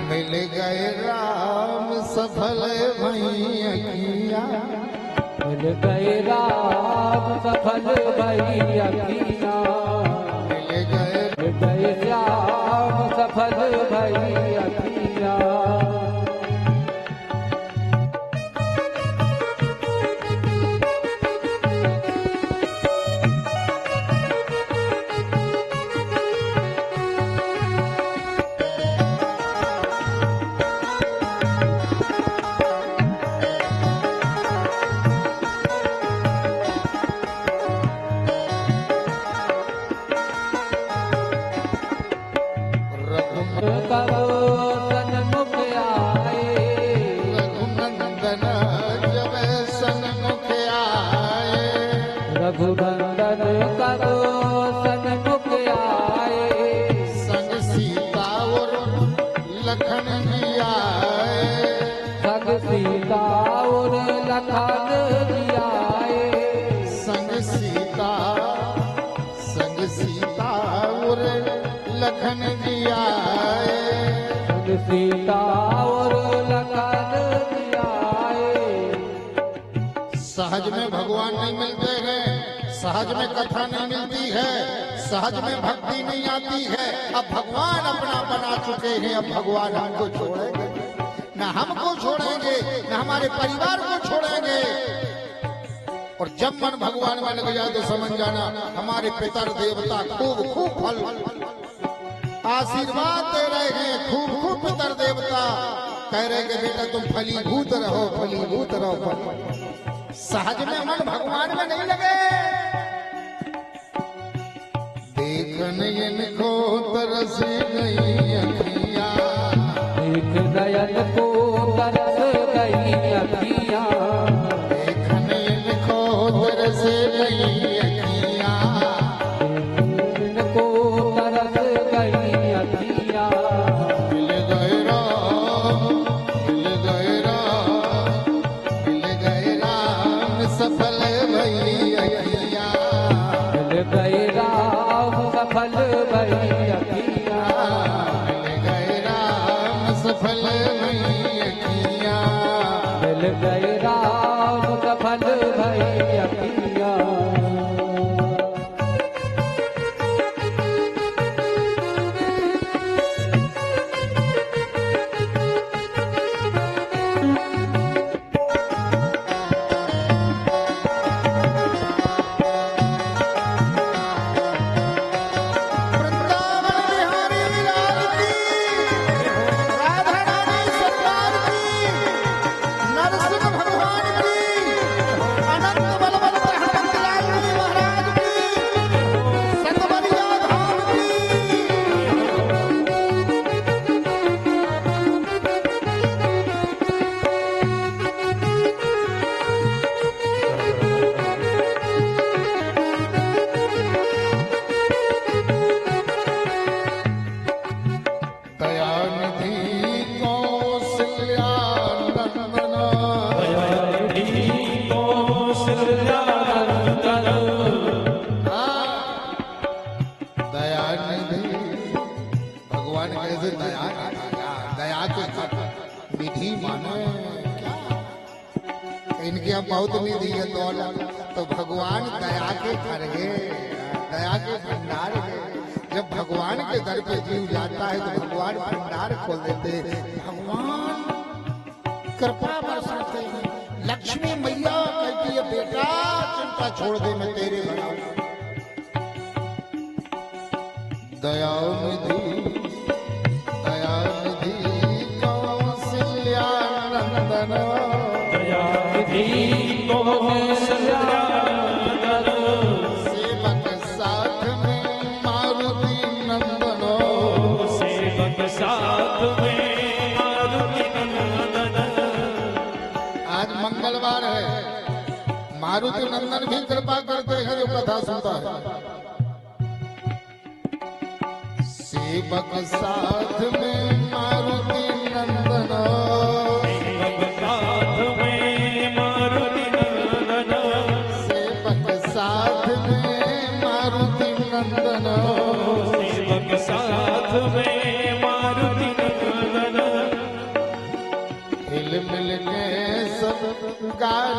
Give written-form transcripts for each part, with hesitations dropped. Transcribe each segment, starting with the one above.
मिल गए राम सफल भैया, मिल गए राम सफल भैया, मिल गए श्याम सफल भैया। रघुनंदन करो सन्मुख आए, संग सीता और लखन जी आए, संग सीता और लखन जी आए, संग सीता और लखन जी आए, संग सीता और लखन जी आए। सहज में भगवान नहीं मिलते हैं, सहज में कथा नहीं मिलती है, सहज में भक्ति नहीं आती है। अब भगवान अपना बना चुके हैं, अब भगवान हमको छोड़ेंगे न, हमको छोड़ेंगे न हमारे परिवार को छोड़ेंगे। और जब मन भगवान में लग जाए तो समझ जाना हमारे पितर देवता खूब खूब फल आशीर्वाद दे रहे हैं, खूब खूब पितर देवता कह रहे कि बेटा तुम फलीभूत रहो, फलीभूत रहो। सहज में मन भगवान में नहीं लगे, देखन इनको तरस गई अखियां, देख नयन को तरस गई अखियां, देखन इनको तरस गई अखियां, इनको तरस गई अखियां। मिल गए राम, मिल गए राम, मिल गए राम सफल भई अखियां, मिल गए राम सफल भई अखियां, मिल गए राम सफल भई अखियां, मिल गए राम सफल भई अखियां। वृंदावन बिहारी लाल की, राधा रानी सरकार की, नरसिंह भगवान की, अनंत बलवंत हनुमत लाल जी महाराज की, सतवरिया धाम की। दयानिधि कौशल्या नंदन, दयानिधि भगवान कैसे दया, दया के विधि माने क्या? इनके यहाँ बहुत निधि है दौलत, तो भगवान दया के घर है, दया के भंडार है। जब भगवान के दर पे जीव जाता है तो भगवान भंडार खोल देते हैं, भगवान कृपा बरसाते हैं। लक्ष्मी मैया कहती है बेटा चिंता छोड़ दे, मैं तेरे घर आऊं। दयानिधि, दयानिधि कौशल्या नंदन, सेवक साथ में मारुति नंदन, आज मंगलवार है, मारुति नंदन भी कृपा करते हैं जो कथा सुनता है। सेवक साथ में मारुति नंदन, सेवक साथ में मारुति नंदन,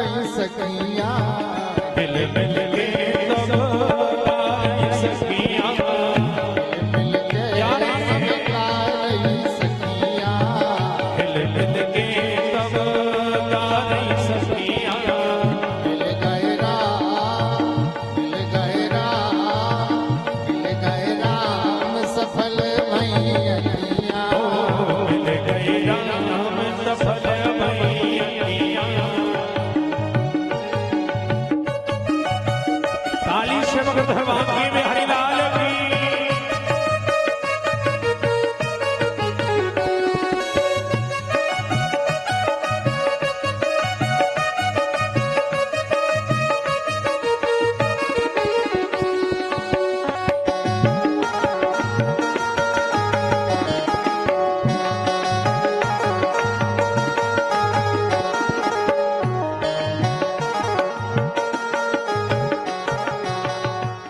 रही सकिया मिल मिल के सब गाई सखियाँ मिल के गा रही सकिया मिल मिल के सब गाई सखियाँ मिल गए राम सफल भैया मिल गए राम सफल भैया। ताली से भगत भगवान की में हरिलाल की।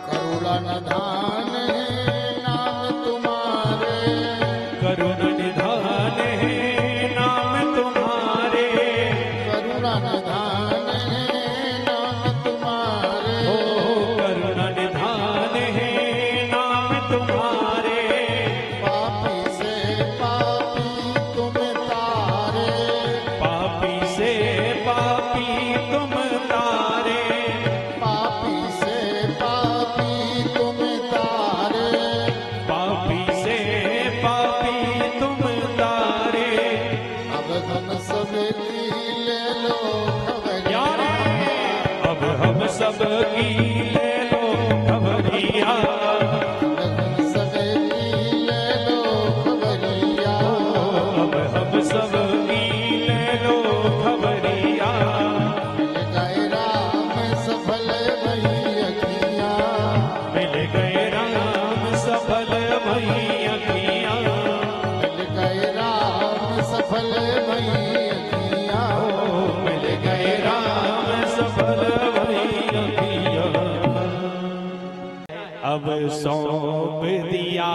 करुणा निधान है नाम तुम्हारे करुण निधान है नाम तुम्हारे। करुणा निधान है नाम तुम्हारे ओ करुण निधान है नाम तुम्हारे। पापी से पापी तुम तारे पापी से पापी तुम तारे। पापी से पापी तुम तारे पापी से पापी तुम तारे। अब हम सब की ले लो यारे खबरिया अब हम सब की ले लो खबरिया। अब हम सब की ले लो खबरिया अब हम सब की ले लो खबरिया। मिल गए राम सफल भैया मिल गए राम सफल भैया। मिल गए राम सफल भैया मिल गए राम सफल भैया। अब सौंप दिया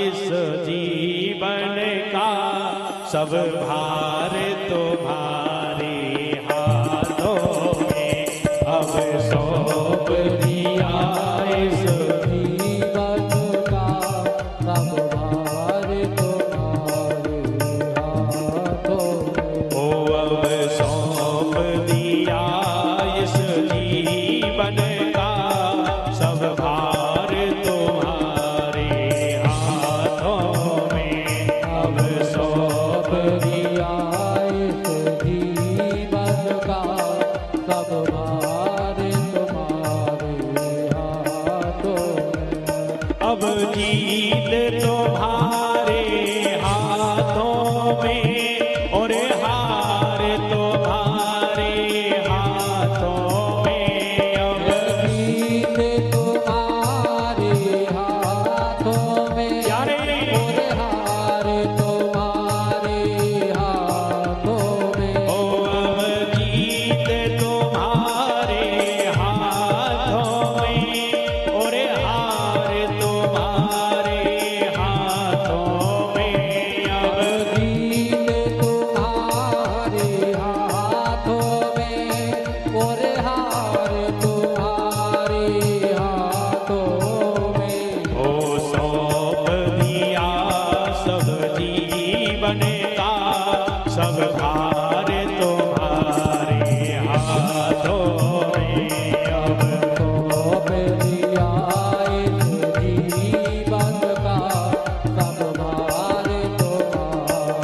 इस जीवन का सब भार तुम्हारे हाथों में। अब सौंप दिया इस जीवन का सब भार तुम्हारे हाथों में। ओ अब सौंप दिया इस जीवन का सब भार तुम्हारे हाथों में। अब सौंप दिया इस जीवन का सब भार तुम्हारे हाथों में। अब जीत तुम्हारे हाथों में और हार तुम्हारे हाथों में। अब जीत तुम्हारे हाथों में यारे और हार तुम्हारे हाथों में। ओ अब जीत तुम्हारे हाथों में और हार तुम्हारे हाथों में। अब जीत तुम्हारे हाथों में और हार तुम्हारे हाथों में। ओ सौंप दिया सब जीवन का सब भार तुम्हारे हाथों में। अब सौंप दिया इस जीवन का सब भार तुम्हारे।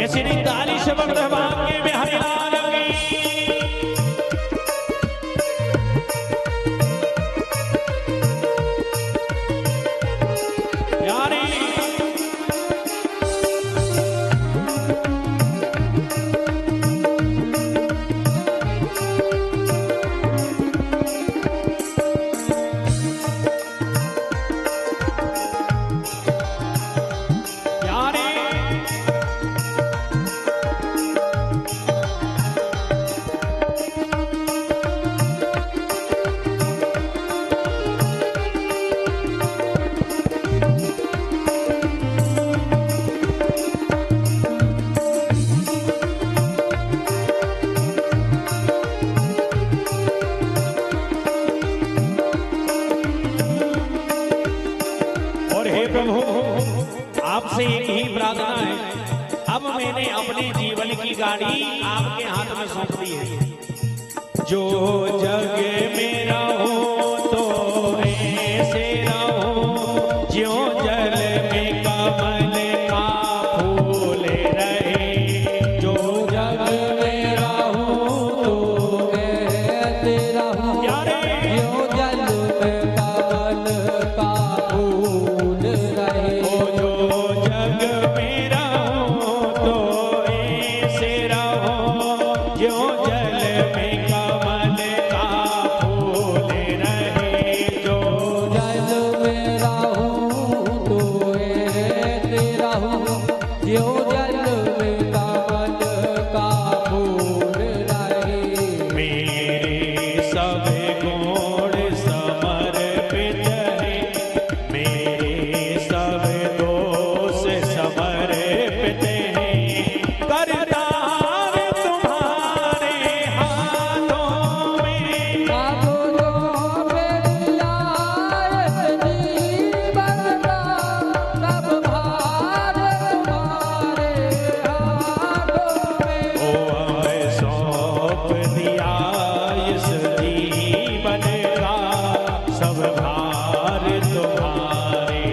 ऐसी नहीं ताली से भगवान के में हरिलाल की। यारे यारे गाड़ी आपके हाथ में सौंप दी है। जो जग में रहो तो ऐसे रहो ज्यों जल में कमल का फूल रहे। जो जग में रहूं तो ऐसे रहूं ज्यों जल में कमल का फूल रहे। जो जग में रहो तो ऐसे रहो ज्यों जल में कमल का फूल रहे। जो जल में रहूं तो ऐसे रहूं ज्यों जल में कमल का फूल रहे। मेरे सब गुण समर्पित है, मेरे सब दोष समर्पित है। करतार तुम्हारे हाथों में, साधुओं में लायक जीवन का सब भार तुम्हारे हाथों में। ओ हमें सौंप दिया इस जीवन का सब भार तुम्हारे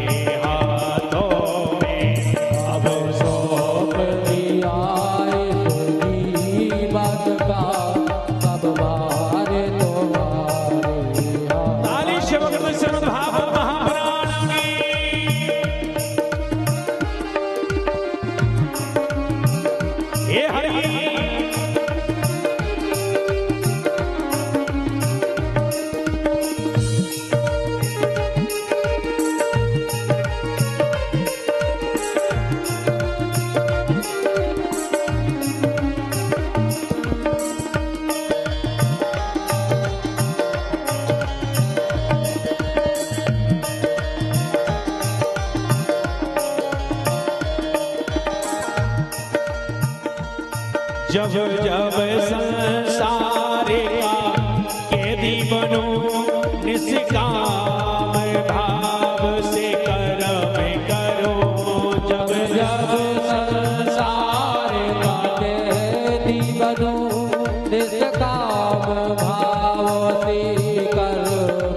हाथों में। अब सौंप दिया इस जीवन का सब भार तुम्हारे हाथ। ताली से वक्त श्रद्धा भाव महापुराण की। हे हरि जब जब संसार का कैदी बनो निष्काम भाव से कर्म करो। जब जब संसार का कैदी बनूं निष्काम भाव से कर्म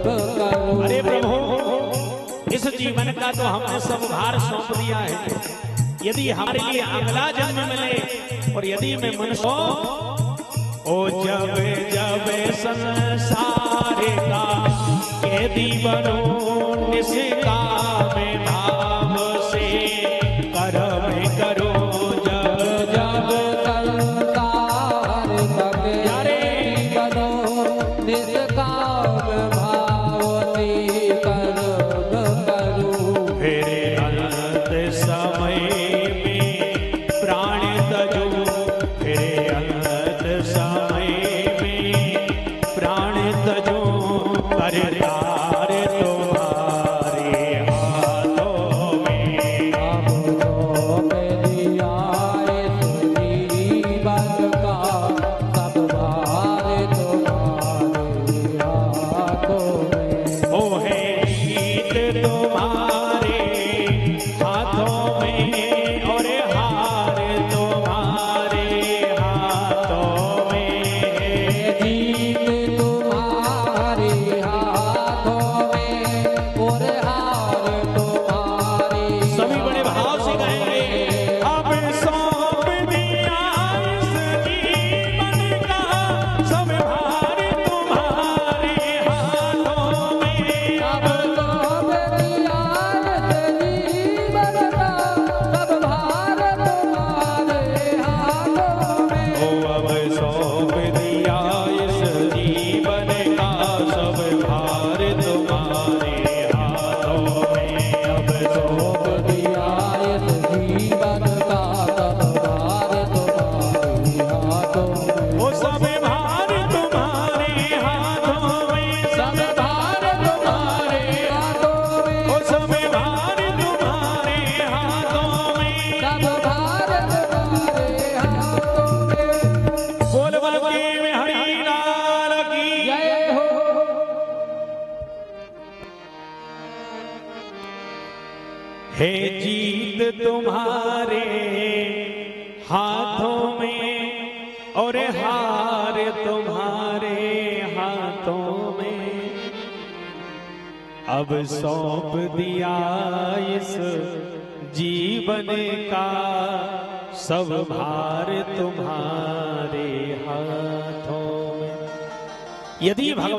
करूं। अरे प्रभु, इस जीवन का तो हमने सब भार सौंप दिया है। यदि हमारे लिए अगला जन्म मिले और यदि मैं मनुष्य ओ जब जब संसार का कैदी बनो निष्काम भाव से कर्म करो। जब जब संसार का कैदी बनूं निष्काम भाव से कर्म करूं। फिर अनंत समय में प्राण तजो, फिर अनंत समय में प्राण तजो। करतार तुम्हारे हाथों में। अब सौंप दिया इस जीवन का सब भार तुम्हारे हाथों में। ओ है जीत तुम्हारे हाथों में और हार तुम्हारे हाथों में है। जीत तुम्हारे हाथों में और हार तुम्हारे सभी बड़े भाव से कहेंगे। अब सौंप दिया इस जीवन का सब भार तुम्हारे हाथों में। अब सौंप दिया इस जीवन का सब भार तुम्हारे हाथों में। ओ अब सौंप दिया इस जीवन का सब भार तुम्हारे हाथों में। अब सौंप दिया इस जीवन का सब भार तुम्हारे हाथों में। ओ सब भार तुम्हारे हाथों में। सब भार तुम्हारे हाथों में। ओ सब भार तुम्हारे हाथों में। सब भार तुम्हारे हाथों में। बोल बलदेव हरि लाल की। जय हो। है जीत तुम्हारे हाथों में और हार तुम्हारे हाथों में अब सौंप दिया इस जीवन का सब भार तुम्हारे हाथों में। यदि भगवान